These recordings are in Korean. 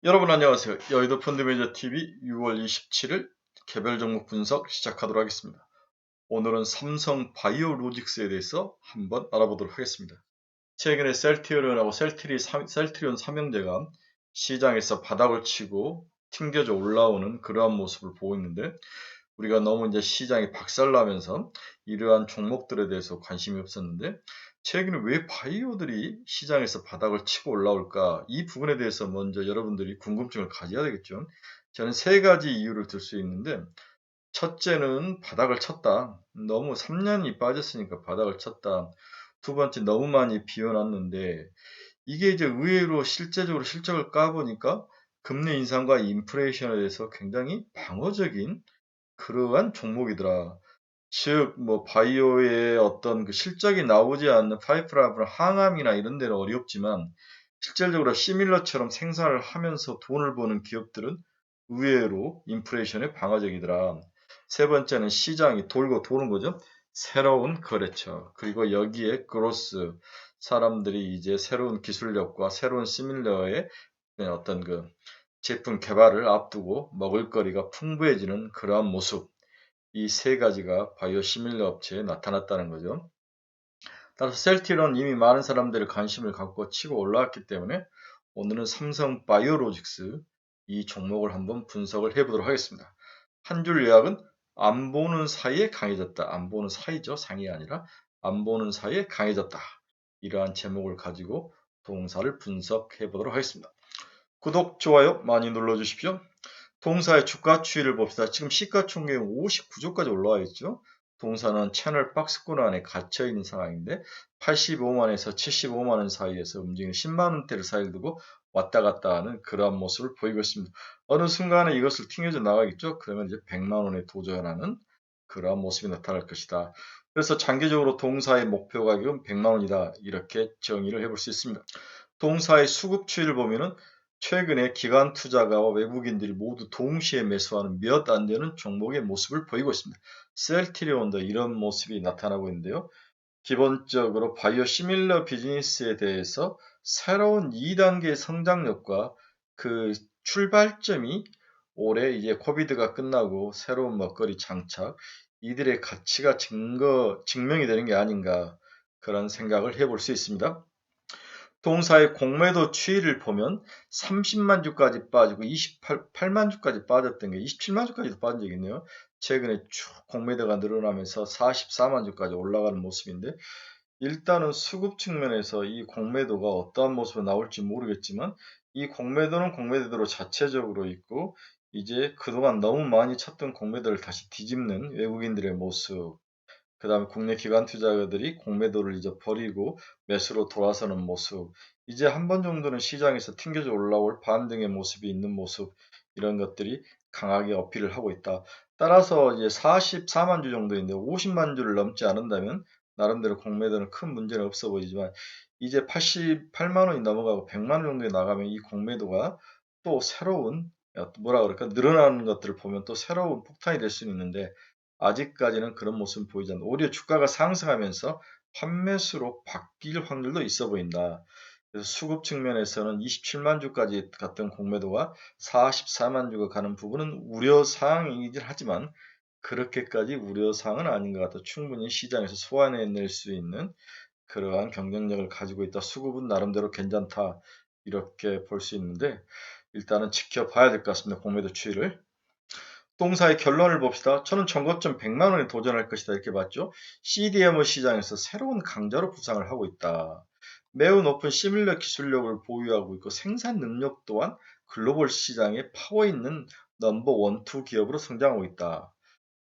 여러분 안녕하세요. 여의도 펀드매니저 TV 6월 27일 개별 종목 분석 시작하도록 하겠습니다. 오늘은 삼성 바이오로직스에 대해서 한번 알아보도록 하겠습니다. 최근에 셀트리온하고 셀트리온 삼형제가 시장에서 바닥을 치고 튕겨져 올라오는 그러한 모습을 보고 있는데, 우리가 너무 이제 시장이 박살나면서 이러한 종목들에 대해서 관심이 없었는데, 최근에 왜 바이오들이 시장에서 바닥을 치고 올라올까? 이 부분에 대해서 먼저 여러분들이 궁금증을 가져야 되겠죠. 저는 세 가지 이유를 들 수 있는데, 첫째는 바닥을 쳤다. 너무 3년이 빠졌으니까 바닥을 쳤다. 두 번째, 너무 많이 비워놨는데, 이게 이제 의외로 실제적으로 실적을 까보니까 금리 인상과 인플레이션에 대해서 굉장히 방어적인 그러한 종목이더라. 즉, 뭐, 바이오의 어떤 그 실적이 나오지 않는 파이프라브나 항암이나 이런 데는 어렵지만, 실질적으로 시밀러처럼 생산을 하면서 돈을 버는 기업들은 의외로 인플레이션에 방어적이더라. 세 번째는 시장이 돌고 도는 거죠. 새로운 거래처, 그리고 여기에 그로스, 사람들이 이제 새로운 기술력과 새로운 시밀러의 어떤 그 제품 개발을 앞두고 먹을거리가 풍부해지는 그러한 모습, 이 세 가지가 바이오 시밀러 업체에 나타났다는 거죠. 따라서 셀트리온은 이미 많은 사람들의 관심을 갖고 치고 올라왔기 때문에 오늘은 삼성 바이오로직스 이 종목을 한번 분석을 해보도록 하겠습니다. 한 줄 요약은 안 보는 사이에 강해졌다. 안 보는 사이죠. 상이 아니라 안 보는 사이에 강해졌다. 이러한 제목을 가지고 동사를 분석해 보도록 하겠습니다. 구독, 좋아요 많이 눌러주십시오. 동사의 주가 추이를 봅시다. 지금 시가총액 59조까지 올라와 있죠. 동사는 채널 박스권 안에 갇혀 있는 상황인데 85만에서 75만원 사이에서 움직이는 10만원대를 사이를 두고 왔다 갔다 하는 그러한 모습을 보이고 있습니다. 어느 순간에 이것을 튕겨져 나가겠죠. 그러면 이제 100만원에 도전하는 그러한 모습이 나타날 것이다. 그래서 장기적으로 동사의 목표 가격은 100만원이다. 이렇게 정의를 해볼 수 있습니다. 동사의 수급 추이를 보면은 최근에 기관 투자가와 외국인들이 모두 동시에 매수하는 몇 안 되는 종목의 모습을 보이고 있습니다. 셀트리온도 이런 모습이 나타나고 있는데요. 기본적으로 바이오 시밀러 비즈니스에 대해서 새로운 2단계 성장력과 그 출발점이 올해 이제 코비드가 끝나고 새로운 먹거리 장착, 이들의 가치가 증명이 되는 게 아닌가, 그런 생각을 해볼 수 있습니다. 동사의 공매도 추이를 보면 30만 주까지 빠지고 28만 주까지 빠졌던 게 27만 주까지도 빠진 적이 있네요. 최근에 쭉 공매도가 늘어나면서 44만 주까지 올라가는 모습인데, 일단은 수급 측면에서 이 공매도가 어떠한 모습으로 나올지 모르겠지만, 이 공매도는 공매도대로 자체적으로 있고, 이제 그동안 너무 많이 쳤던 공매도를 다시 뒤집는 외국인들의 모습, 그 다음에 국내 기관 투자자들이 공매도를 이제 버리고 매수로 돌아서는 모습, 이제 한 번 정도는 시장에서 튕겨져 올라올 반등의 모습이 있는 모습, 이런 것들이 강하게 어필을 하고 있다. 따라서 이제 44만 주 정도인데 50만 주를 넘지 않는다면 나름대로 공매도는 큰 문제는 없어 보이지만, 이제 88만 원이 넘어가고 100만 원 정도에 나가면 이 공매도가 또 새로운, 뭐라 그럴까, 늘어나는 것들을 보면 또 새로운 폭탄이 될 수는 있는데, 아직까지는 그런 모습은 보이지 않는다. 오히려 주가가 상승하면서 환매수로 바뀔 확률도 있어 보인다. 그래서 수급 측면에서는 27만 주까지 갔던 공매도가 44만 주가 가는 부분은 우려사항이긴 하지만, 그렇게까지 우려사항은 아닌 것 같아. 충분히 시장에서 소화해낼 수 있는 그러한 경쟁력을 가지고 있다. 수급은 나름대로 괜찮다. 이렇게 볼 수 있는데, 일단은 지켜봐야 될 것 같습니다. 공매도 추이를. 동사의 결론을 봅시다. 저는 전고점 100만 원에 도전할 것이다. 이렇게 봤죠. CDMO 시장에서 새로운 강자로 부상을 하고 있다. 매우 높은 시밀러 기술력을 보유하고 있고 생산 능력 또한 글로벌 시장에 파워 있는 넘버 원, 투 기업으로 성장하고 있다.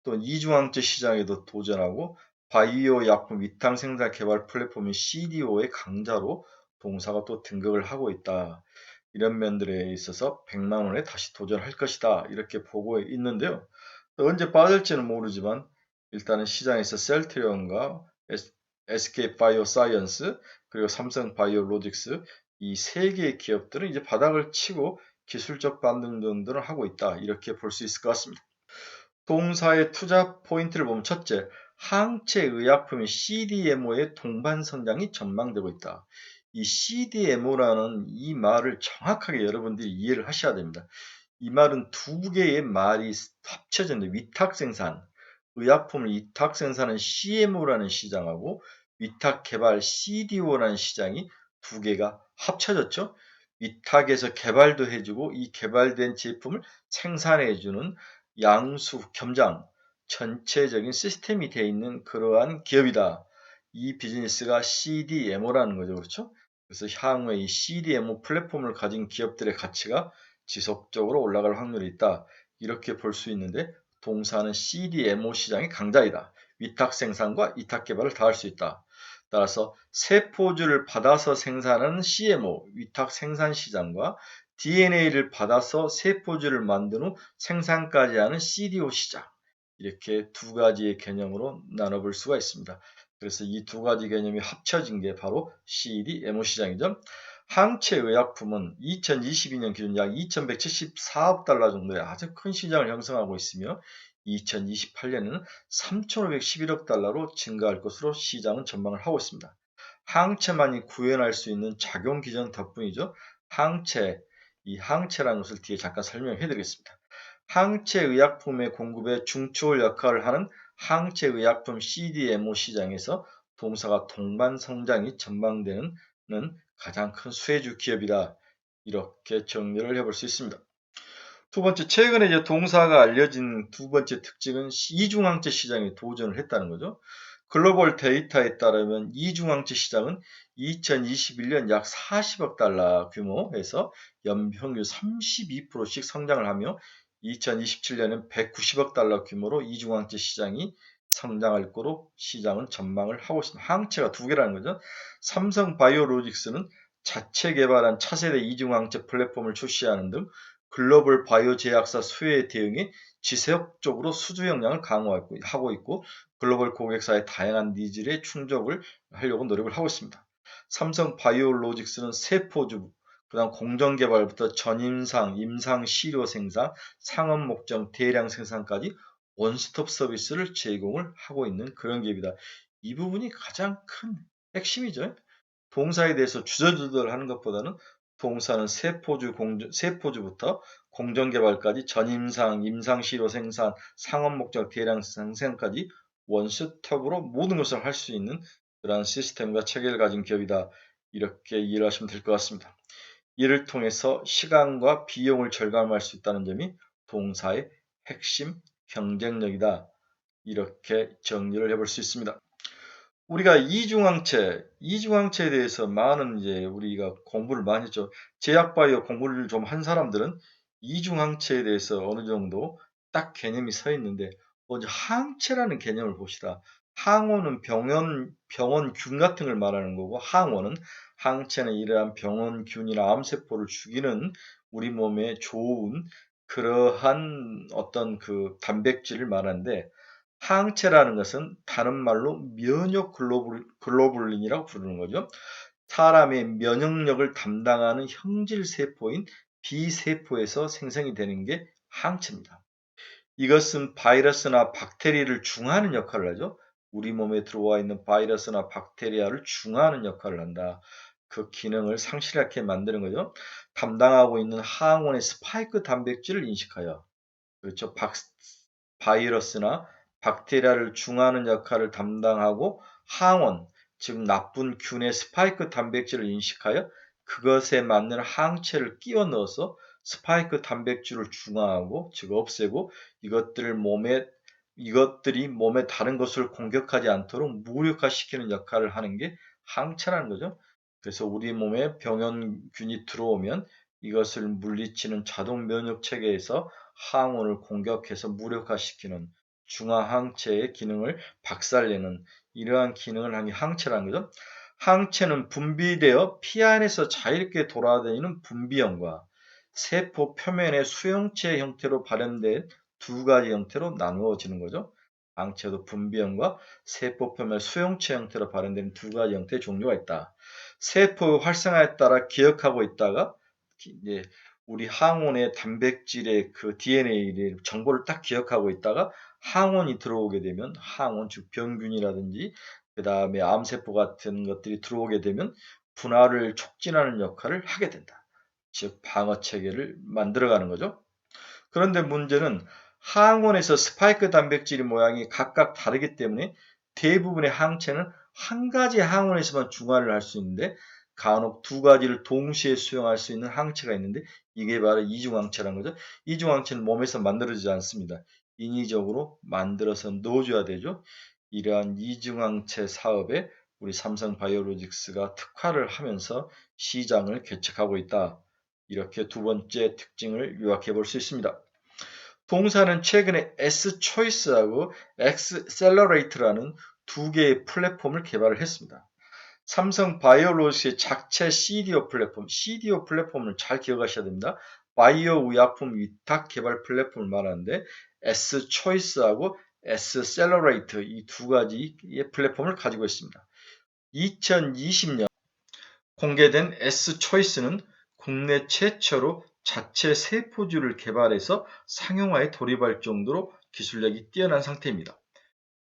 또 이중항체 시장에도 도전하고 바이오 약품 위탁 생산 개발 플랫폼인 CDO의 강자로 동사가 또 등극을 하고 있다. 이런 면들에 있어서 100만 원에 다시 도전할 것이다. 이렇게 보고 있는데요. 또 언제 빠질지는 모르지만 일단은 시장에서 셀트리온과 SK 바이오사이언스, 그리고 삼성 바이오로직스, 이 세 개의 기업들은 이제 바닥을 치고 기술적 반등 정도는 하고 있다. 이렇게 볼 수 있을 것 같습니다. 동사의 투자 포인트를 보면, 첫째, 항체 의약품인 CDMO의 동반 성장이 전망되고 있다. 이 CDMO라는 이 말을 정확하게 여러분들이 이해를 하셔야 됩니다. 이 말은 두 개의 말이 합쳐졌는데 위탁 생산, 의약품을 위탁 생산은 CMO라는 시장하고 위탁 개발 CDO라는 시장이 두 개가 합쳐졌죠. 위탁에서 개발도 해주고 이 개발된 제품을 생산해주는 양수 겸장 전체적인 시스템이 되어 있는 그러한 기업이다. 이 비즈니스가 CDMO라는 거죠. 그렇죠? 그래서 향후에 이 CDMO 플랫폼을 가진 기업들의 가치가 지속적으로 올라갈 확률이 있다. 이렇게 볼 수 있는데 동사는 CDMO 시장의 강자이다. 위탁 생산과 위탁 개발을 다 할 수 있다. 따라서 세포주를 받아서 생산하는 CMO, 위탁 생산 시장과 DNA를 받아서 세포주를 만든 후 생산까지 하는 CDO 시장. 이렇게 두 가지의 개념으로 나눠볼 수가 있습니다. 그래서 이 두 가지 개념이 합쳐진 게 바로 CDMO 시장이죠. 항체 의약품은 2022년 기준 약 2,174억 달러 정도의 아주 큰 시장을 형성하고 있으며 2028년에는 3,511억 달러로 증가할 것으로 시장은 전망을 하고 있습니다. 항체만이 구현할 수 있는 작용 기전 덕분이죠. 이 항체라는 것을 뒤에 잠깐 설명해 드리겠습니다. 항체 의약품의 공급에 중추월 역할을 하는 항체 의약품 CDMO 시장에서 동사가 동반 성장이 전망되는 가장 큰 수혜주 기업이다. 이렇게 정리를 해볼 수 있습니다. 두 번째, 최근에 이제 동사가 알려진 두 번째 특징은 이중항체 시장에 도전을 했다는 거죠. 글로벌 데이터에 따르면 이중항체 시장은 2021년 약 40억 달러 규모에서 연평균 32%씩 성장을 하며 2027년엔 190억 달러 규모로 이중항체 시장이 성장할 거로 시장은 전망을 하고 있습니다. 항체가 두 개라는 거죠. 삼성 바이오로직스는 자체 개발한 차세대 이중항체 플랫폼을 출시하는 등 글로벌 바이오 제약사 수혜에 대응해 지속적으로 수주 역량을 강화하고 있고 글로벌 고객사의 다양한 니즈에 충족을 하려고 노력을 하고 있습니다. 삼성 바이오로직스는 세포주, 그다음 공정 개발부터 전임상, 임상 시료 생산, 상업 목적 대량 생산까지 원스톱 서비스를 제공을 하고 있는 그런 기업이다. 이 부분이 가장 큰 핵심이죠. 동사에 대해서 주저주저하는 것보다는 동사는 세포주부터 공정개발까지 전임상, 임상시료 생산, 상업 목적 대량 생산까지 원스톱으로 모든 것을 할 수 있는 그러한 시스템과 체계를 가진 기업이다. 이렇게 이해를 하시면 될 것 같습니다. 이를 통해서 시간과 비용을 절감할 수 있다는 점이 동사의 핵심 경쟁력이다. 이렇게 정리를 해볼 수 있습니다. 우리가 이중항체에 대해서 많은 이제 우리가 공부를 많이 했죠. 제약바이오 공부를 좀 한 사람들은 이중항체에 대해서 어느 정도 딱 개념이 서 있는데 먼저 항체라는 개념을 봅시다. 항원은 병원균 같은 걸 말하는 거고 항체는 이러한 병원균이나 암세포를 죽이는 우리 몸에 좋은 그러한 어떤 그 단백질을 말하는데 항체라는 것은 다른 말로 면역 글로불린이라고 부르는 거죠. 사람의 면역력을 담당하는 형질세포인 B세포에서 생성이 되는 게 항체입니다. 이것은 바이러스나 박테리아를 중화하는 역할을 하죠. 우리 몸에 들어와 있는 바이러스나 박테리아를 중화하는 역할을 한다. 그 기능을 상실하게 만드는 거죠. 담당하고 있는 항원의 스파이크 단백질을 인식하여 그렇죠. 바이러스나 박테리아를 중화하는 역할을 담당하고 항원, 즉 나쁜 균의 스파이크 단백질을 인식하여 그것에 맞는 항체를 끼워 넣어서 스파이크 단백질을 중화하고 즉 없애고 이것들이 몸에 다른 것을 공격하지 않도록 무력화시키는 역할을 하는 게 항체라는 거죠. 그래서 우리 몸에 병원균이 들어오면 이것을 물리치는 자동 면역 체계에서 항원을 공격해서 무력화시키는 중화항체의 기능을 박살내는 이러한 기능을 하는 게 항체라는 거죠. 항체는 분비되어 피 안에서 자유롭게 돌아다니는 분비형과 세포 표면의 수용체 형태로 발현된 두 가지 형태로 나누어지는 거죠. 항체도 분비형과 세포 표면 수용체 형태로 발현된 두 가지 형태의 종류가 있다. 세포의 활성화에 따라 기억하고 있다가 이제 우리 항원의 단백질의 그 DNA 정보를 딱 기억하고 있다가 항원이 들어오게 되면 항원 즉 병균이라든지 그 다음에 암세포 같은 것들이 들어오게 되면 분화를 촉진하는 역할을 하게 된다. 즉 방어 체계를 만들어가는 거죠. 그런데 문제는 항원에서 스파이크 단백질 모양이 각각 다르기 때문에 대부분의 항체는 한 가지 항원에서만 중화를 할 수 있는데 간혹 두 가지를 동시에 수용할 수 있는 항체가 있는데 이게 바로 이중항체라는 거죠. 이중항체는 몸에서 만들어지지 않습니다. 인위적으로 만들어서 넣어줘야 되죠. 이러한 이중항체 사업에 우리 삼성바이오로직스가 특화를 하면서 시장을 개척하고 있다. 이렇게 두 번째 특징을 요약해 볼 수 있습니다. 동사는 최근에 S초이스하고 X셀러레이트라는 두 개의 플랫폼을 개발을 했습니다. 삼성 바이오로직스의 작체 CDO 플랫폼을 잘 기억하셔야 됩니다. 바이오 의약품 위탁 개발 플랫폼을 말하는데 S초이스하고 S셀러레이트 이 두 가지의 플랫폼을 가지고 있습니다. 2020년 공개된 S초이스는 국내 최초로 자체 세포주를 개발해서 상용화에 돌입할 정도로 기술력이 뛰어난 상태입니다.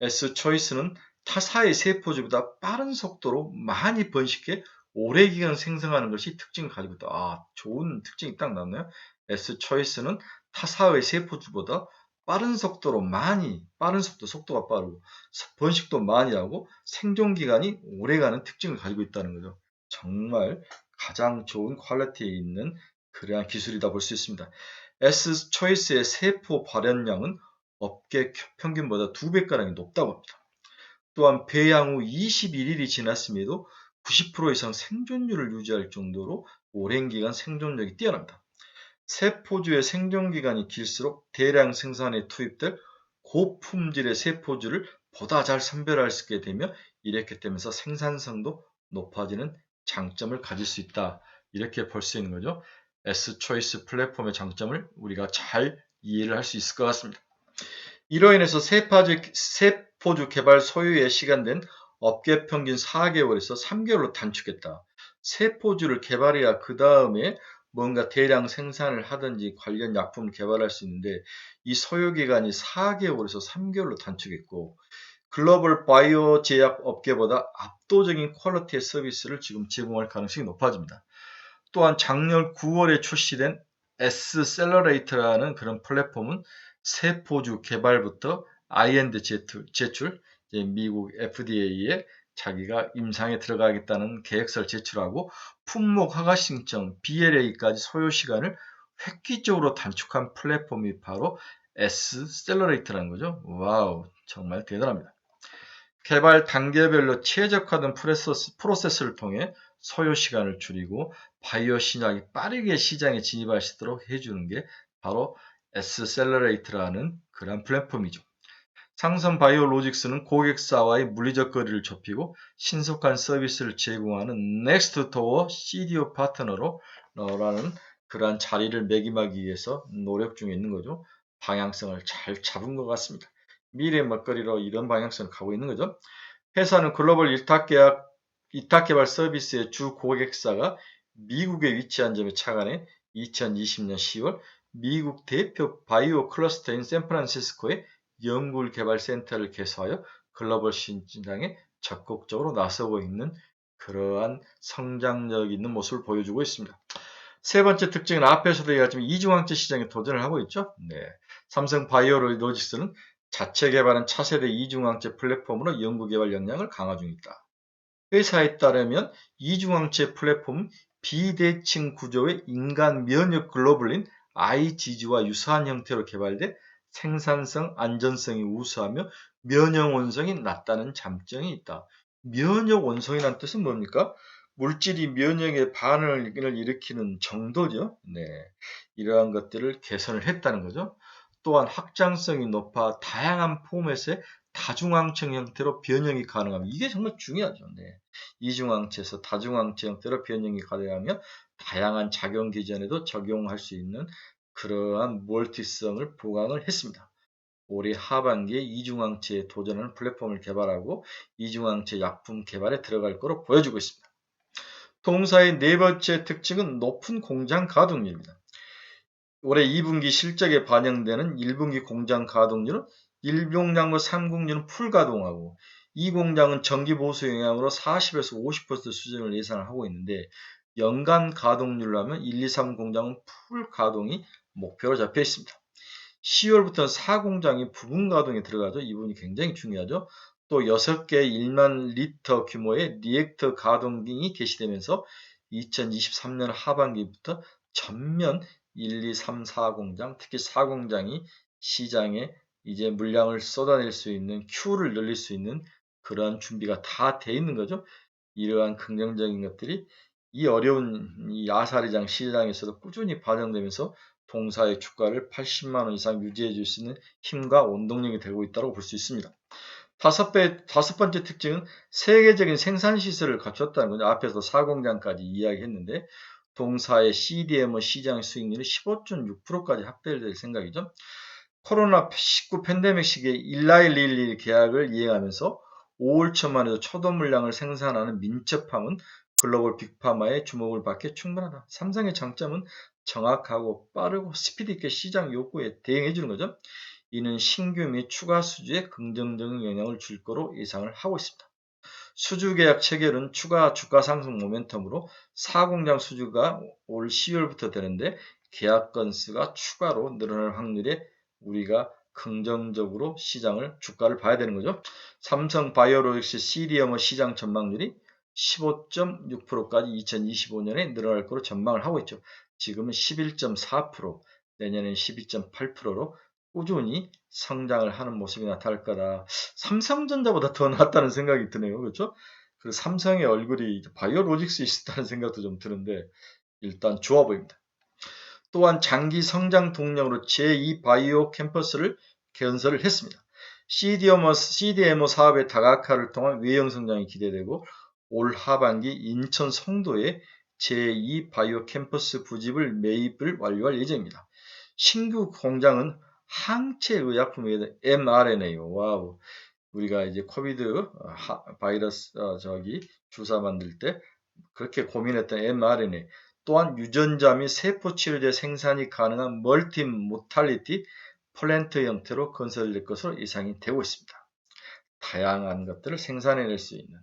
S초이스는 타사의 세포주보다 빠른 속도로 많이 번식해 오래 기간 생성하는 것이 특징을 가지고 있다. 좋은 특징이 딱 나왔네요. S초이스는 타사의 세포주보다 빠른 속도로 속도가 빠르고 번식도 많이 하고 생존 기간이 오래가는 특징을 가지고 있다는 거죠. 정말 가장 좋은 퀄리티에 있는 그러한 기술이다 볼 수 있습니다. S초이스의 세포 발현량은 업계 평균보다 2배가량이 높다고 합니다. 또한 배양 후 21일이 지났음에도 90% 이상 생존율을 유지할 정도로 오랜 기간 생존력이 뛰어납니다. 세포주의 생존기간이 길수록 대량 생산에 투입될 고품질의 세포주를 보다 잘 선별할 수 있게 되며 이렇게 되면서 생산성도 높아지는 장점을 가질 수 있다. 이렇게 볼 수 있는 거죠. S초이스 플랫폼의 장점을 우리가 잘 이해를 할 수 있을 것 같습니다. 이로 인해서 세포주 개발 소요에 시간된 업계 평균 4개월에서 3개월로 단축했다. 세포주를 개발해야 그 다음에 뭔가 대량 생산을 하든지 관련 약품을 개발할 수 있는데 이 소요기간이 4개월에서 3개월로 단축했고 글로벌 바이오 제약 업계보다 압도적인 퀄리티의 서비스를 지금 제공할 가능성이 높아집니다. 또한 작년 9월에 출시된 S셀러레이터라는 그런 플랫폼은 세포주 개발부터 IND 제출, 미국 FDA에 자기가 임상에 들어가겠다는 계획서를 제출하고 품목 허가 신청, BLA까지 소요 시간을 획기적으로 단축한 플랫폼이 바로 S셀러레이터라는 거죠. 와우, 정말 대단합니다. 개발 단계별로 최적화된 프로세스를 통해 소요 시간을 줄이고 바이오 신약이 빠르게 시장에 진입할 수 있도록 해주는 게 바로 S셀러레이트라는 그런 플랫폼이죠. 삼성 바이오로직스는 고객사와의 물리적 거리를 좁히고 신속한 서비스를 제공하는 넥스트 도어 CDO 파트너로 라는 그러한 자리를 매김하기 위해서 노력 중에 있는 거죠. 방향성을 잘 잡은 것 같습니다. 미래 먹거리로 이런 방향성을 가고 있는 거죠. 회사는 글로벌 위탁개발 서비스의 주 고객사가 미국에 위치한 점에 착안해 2020년 10월 미국 대표 바이오 클러스터인 샌프란시스코에 연구개발센터를 개소하여 글로벌 시장에 적극적으로 나서고 있는 그러한 성장력 있는 모습을 보여주고 있습니다. 세 번째 특징은 앞에서도 얘기했지만 이중항체 시장에 도전을 하고 있죠. 삼성 바이오로직스는 자체 개발한 차세대 이중항체 플랫폼으로 연구개발 역량을 강화 중이다. 회사에 따르면 이중항체 플랫폼은 비대칭 구조의 인간 면역 글로불린 IgG와 유사한 형태로 개발돼 생산성, 안전성이 우수하며 면역 원성이 낮다는 장점이 있다. 면역 원성이란 뜻은 뭡니까? 물질이 면역의 반응을 일으키는 정도죠. 이러한 것들을 개선을 했다는 거죠. 또한 확장성이 높아 다양한 포맷의 다중항체 형태로 변형이 가능합니다. 이게 정말 중요하죠. 이중항체에서 다중항체 형태로 변형이 가능하며 다양한 작용 기전에도 적용할 수 있는 그러한 멀티성을 보강을 했습니다. 올해 하반기에 이중항체에 도전하는 플랫폼을 개발하고 이중항체 약품 개발에 들어갈 것으로 보여주고 있습니다. 동사의 네 번째 특징은 높은 공장 가동률입니다. 올해 2분기 실적에 반영되는 1분기 공장 가동률은 일용량과 3국률은 풀가동하고 이 공장은 전기 보수 영향으로 40에서 50% 수준을 예상을 하고 있는데 연간 가동률로 하면 1, 2, 3 공장은 풀 가동이 목표로 잡혀 있습니다. 10월부터는 4공장이 부분 가동에 들어가죠. 이 부분이 굉장히 중요하죠. 또 6개 1만 리터 규모의 리액터 가동이 개시되면서 2023년 하반기부터 전면 1, 2, 3, 4공장, 특히 4공장이 시장에 이제 물량을 쏟아낼 수 있는 Q를 늘릴 수 있는 그러한 준비가 다 돼 있는 거죠. 이러한 긍정적인 것들이 이 어려운 이 아사리장 시장에서도 꾸준히 반영되면서 동사의 주가를 80만 원 이상 유지해 줄 수 있는 힘과 원동력이 되고 있다고 볼 수 있습니다. 다섯 번째 특징은 세계적인 생산 시설을 갖췄다는 거죠. 앞에서 4공장까지 이야기했는데 동사의 CDMO 시장 수익률이 15.6%까지 확대될 생각이죠. 코로나19 팬데믹 시기에 1111 계약을 이행하면서 5월 초만 해도 초도 물량을 생산하는 민첩함은 글로벌 빅파마의 주목을 받기에 충분하다. 삼성의 장점은 정확하고 빠르고 스피드 있게 시장 욕구에 대응해 주는 거죠. 이는 신규 및 추가 수주에 긍정적인 영향을 줄 거로 예상을 하고 있습니다. 수주 계약 체결은 추가 주가 상승 모멘텀으로 4공장 수주가 올 10월부터 되는데 계약 건수가 추가로 늘어날 확률에 우리가 긍정적으로 주가를 봐야 되는 거죠. 삼성 바이오로직스 CDMO 시장 전망률이 15.6%까지 2025년에 늘어날 것으로 전망을 하고 있죠. 지금은 11.4%, 내년엔 12.8%로 꾸준히 성장을 하는 모습이 나타날 거다. 삼성전자보다 더 낫다는 생각이 드네요. 그렇죠? 그 삼성의 얼굴이 바이오로직스에 있다는 생각도 좀 드는데 일단 좋아 보입니다. 또한 장기 성장 동력으로 제2 바이오 캠퍼스를 건설을 했습니다. CDMO 사업의 다각화를 통한 외형 성장이 기대되고 올 하반기 인천 송도에 제2 바이오 캠퍼스 부집을 매입을 완료할 예정입니다. 신규 공장은 항체 의약품에 mRNA, 와우, 우리가 이제 코비드 바이러스 주사 만들 때 그렇게 고민했던 mRNA, 또한 유전자 및 세포 치료제 생산이 가능한 멀티 모탈리티 플랜트 형태로 건설될 것으로 예상이 되고 있습니다. 다양한 것들을 생산해낼 수 있는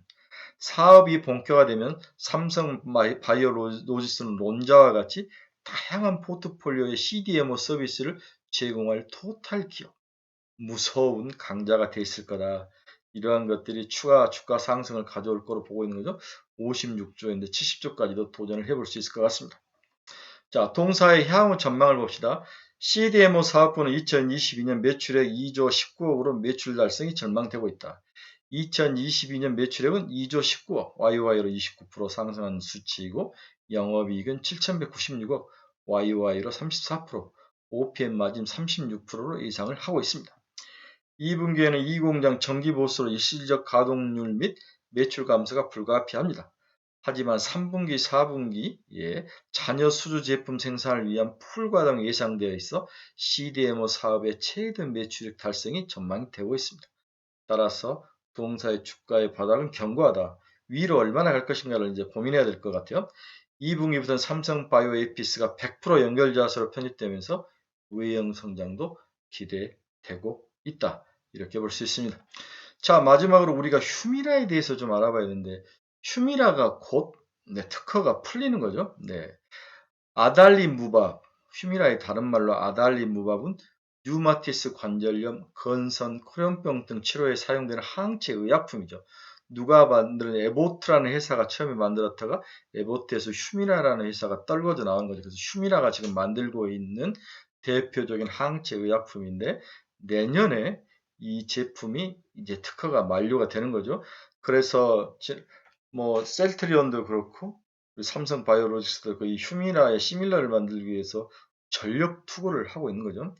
사업이 본격화되면 삼성 바이오로직스는 론자와 같이 다양한 포트폴리오의 CDMO 서비스를 제공할 토탈 기업, 무서운 강자가 돼 있을 거다. 이러한 것들이 추가 주가 상승을 가져올 거로 보고 있는 거죠. 56조인데 70조까지도 도전을 해볼 수 있을 것 같습니다. 자, 동사의 향후 전망을 봅시다. CDMO 사업부는 2022년 매출액 2조 19억으로 매출 달성이 전망되고 있다. 2022년 매출액은 2조 19억, YY로 29% 상승한 수치이고 영업이익은 7,196억, YY로 34%, OPM 마진 36%로 예상을 하고 있습니다. 2분기에는 이 공장 전기보수로 일시적 가동률 및 매출 감소가 불가피합니다. 하지만 3분기, 4분기에 잔여 수주 제품 생산을 위한 풀가동 예상되어 있어 CDMO 사업의 최대 매출액 달성이 전망이 되고 있습니다. 따라서 동사의 주가의 바닥은 견고하다. 위로 얼마나 갈 것인가를 이제 고민해야 될 것 같아요. 2분기부터는 삼성 바이오에이피스가 100% 연결자수로 편입되면서 외형 성장도 기대되고 있다. 이렇게 볼 수 있습니다. 자, 마지막으로 우리가 휴미라에 대해서 좀 알아봐야 되는데 휴미라가 곧 특허가 풀리는 거죠. 네. 아달리무밥, 휴미라의 다른 말로 아달리무밥은 류마티스 관절염, 건선, 크론병 등 치료에 사용되는 항체 의약품이죠. 누가 만든 에보트라는 회사가 처음에 만들었다가 에보트에서 휴미라라는 회사가 떨궈져 나온 거죠. 그래서 휴미라가 지금 만들고 있는 대표적인 항체 의약품인데 내년에 이 제품이 이제 특허가 만료가 되는 거죠. 그래서 뭐 셀트리온도 그렇고 삼성 바이오로직스도 이 휴미라의 시밀러를 만들기 위해서 전력 투구를 하고 있는 거죠.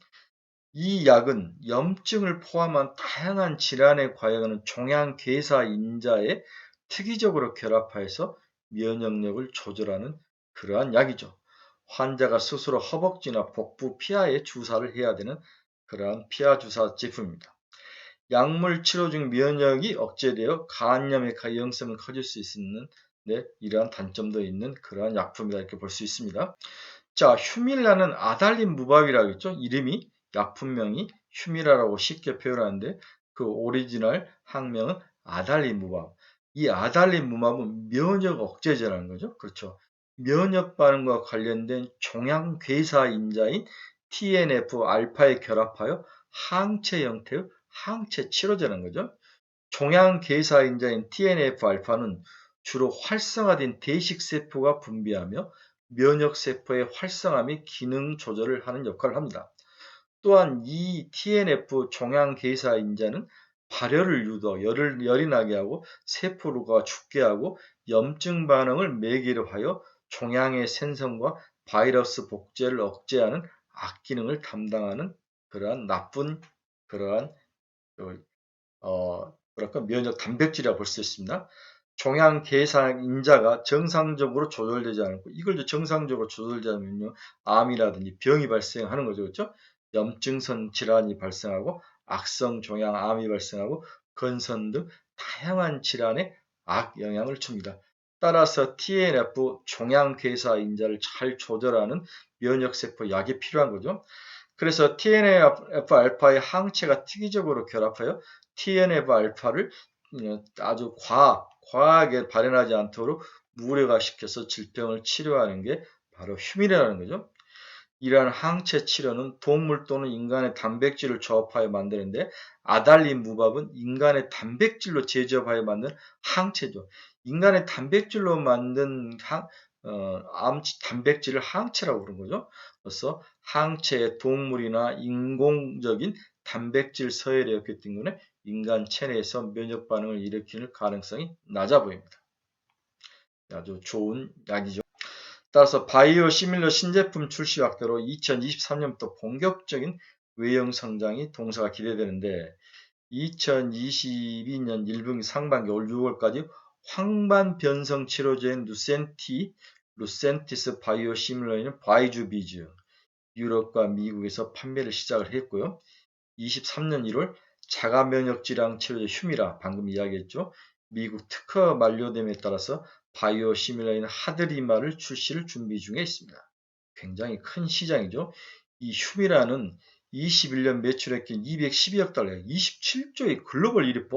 이 약은 염증을 포함한 다양한 질환에 과여하는 종양괴사 인자에 특이적으로 결합하여서 면역력을 조절하는 그러한 약이죠. 환자가 스스로 허벅지나 복부, 피하에 주사를 해야 되는 그러한 피하 주사 제품입니다. 약물 치료 중 면역이 억제되어 간염의 가용성을 커질 수 있는 이러한 단점도 있는 그러한 약품이다 이렇게 볼 수 있습니다. 자, 휴밀라는 아달린 무밥이라고 했죠. 이름이 약품명이 휴미라라고 쉽게 표현하는데 그 오리지널 학명은 아달리무밥. 이 아달리무밥은 면역 억제제라는 거죠. 그렇죠. 면역 반응과 관련된 종양괴사인자인 TNF-알파에 결합하여 항체 형태의 항체 치료제라는 거죠. 종양괴사인자인 TNF-알파는 주로 활성화된 대식세포가 분비하며 면역세포의 활성화 및 기능 조절을 하는 역할을 합니다. 또한 이 TNF 종양괴사인자는 발열을 유도, 열이 나게 하고 세포가 죽게 하고 염증 반응을 매개로 하여 종양의 생성과 바이러스 복제를 억제하는 악기능을 담당하는 그러한 나쁜 그러한 뭐랄까 면역 단백질이라고 볼 수 있습니다. 종양계사인자가 정상적으로 조절되지 않고 이걸 정상적으로 조절되지 않으면요 암이라든지 병이 발생하는 거죠, 그렇죠? 염증성 질환이 발생하고 악성 종양암이 발생하고 건선 등 다양한 질환에 악영향을 줍니다. 따라서 TNF 종양괴사인자를 잘 조절하는 면역세포 약이 필요한 거죠. 그래서 TNF-알파의 항체가 특이적으로 결합하여 TNF-알파를 아주 과하게 발현하지 않도록 무력화시켜서 질병을 치료하는 게 바로 휴민이라는 거죠. 이러한 항체 치료는 동물 또는 인간의 단백질을 조합하여 만드는데 아달리무밥은 인간의 단백질로 제조하여 만든 항체죠. 인간의 단백질로 만든 단백질을 항체라고 부르는 거죠. 그래서 항체의 동물이나 인공적인 단백질 서열이었기 때문에 인간 체내에서 면역 반응을 일으키는 가능성이 낮아 보입니다. 아주 좋은 약이죠. 따라서 바이오 시밀러 신제품 출시 확대로 2023년부터 본격적인 외형 성장이 동사가 기대되는데 2022년 1분기 상반기 올 6월까지 황반 변성 치료제인 루센티스 바이오 시밀러에는 바이주비즈 유럽과 미국에서 판매를 시작을 했고요. 23년 1월 자가 면역 질환 치료제 휴미라 방금 이야기했죠. 미국 특허 만료됨에 따라서 바이오 시밀러인 하드리마를 출시를 준비 중에 있습니다. 굉장히 큰 시장이죠. 이 휴미라는 21년 매출액이 212억 달러, 27조의 글로벌 1위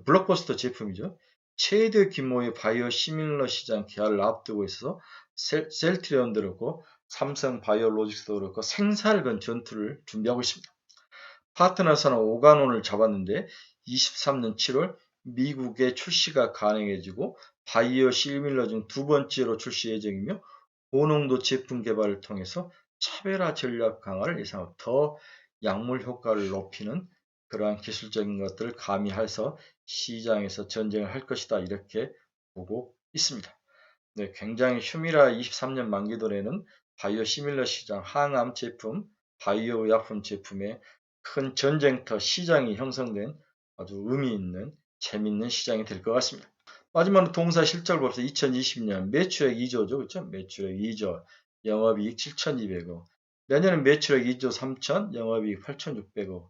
블록버스터 제품이죠. 최대 규모의 바이오 시밀러 시장 개화를 앞두고 있어서 셀트리온도 그렇고 삼성 바이오로직스도 그렇고 생사를 건 전투를 준비하고 있습니다. 파트너사는 오가논을 잡았는데 23년 7월 미국에 출시가 가능해지고 바이오 시밀러 중 두 번째로 출시 예정이며 고농도 제품 개발을 통해서 차별화 전략 강화를 예상하고 더 약물 효과를 높이는 그러한 기술적인 것들을 가미해서 시장에서 전쟁을 할 것이다 이렇게 보고 있습니다. 네, 굉장히 휴미라 23년 만기도에는 바이오 시밀러 시장 항암 제품, 바이오 의약품 제품에 큰 전쟁터 시장이 형성된 아주 의미 있는 재밌는 시장이 될 것 같습니다. 마지막으로 동사 실적을 봅시다. 2020년 매출액 2조죠. 그렇죠? 매출액 2조, 영업이익 7,200억. 내년은 매출액 2조 3천, 영업이익 8,600억.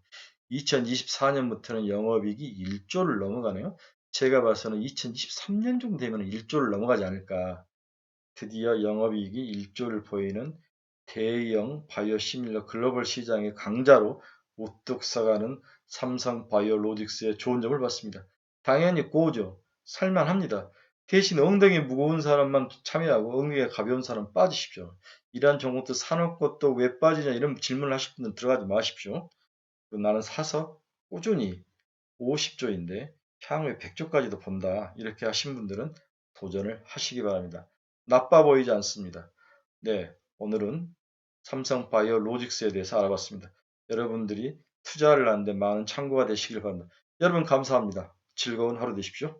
2024년부터는 영업이익이 1조를 넘어가네요. 제가 봐서는 2023년 정도 되면 1조를 넘어가지 않을까. 드디어 영업이익이 1조를 보이는 대형 바이오시밀러 글로벌 시장의 강자로 우뚝 서가는 삼성 바이오로직스의 좋은 점을 봤습니다. 당연히 고죠. 살만합니다. 대신 엉덩이 무거운 사람만 참여하고 엉덩이가 가벼운 사람 빠지십시오. 이러한 종목도 사놓고 또 왜 빠지냐 이런 질문을 하실 분들 들어가지 마십시오. 나는 사서 꾸준히 50조인데 향후에 100조까지도 본다. 이렇게 하신 분들은 도전을 하시기 바랍니다. 나빠 보이지 않습니다. 네, 오늘은 삼성 바이오 로직스에 대해서 알아봤습니다. 여러분들이 투자를 하는데 많은 참고가 되시길 바랍니다. 여러분 감사합니다. 즐거운 하루 되십시오.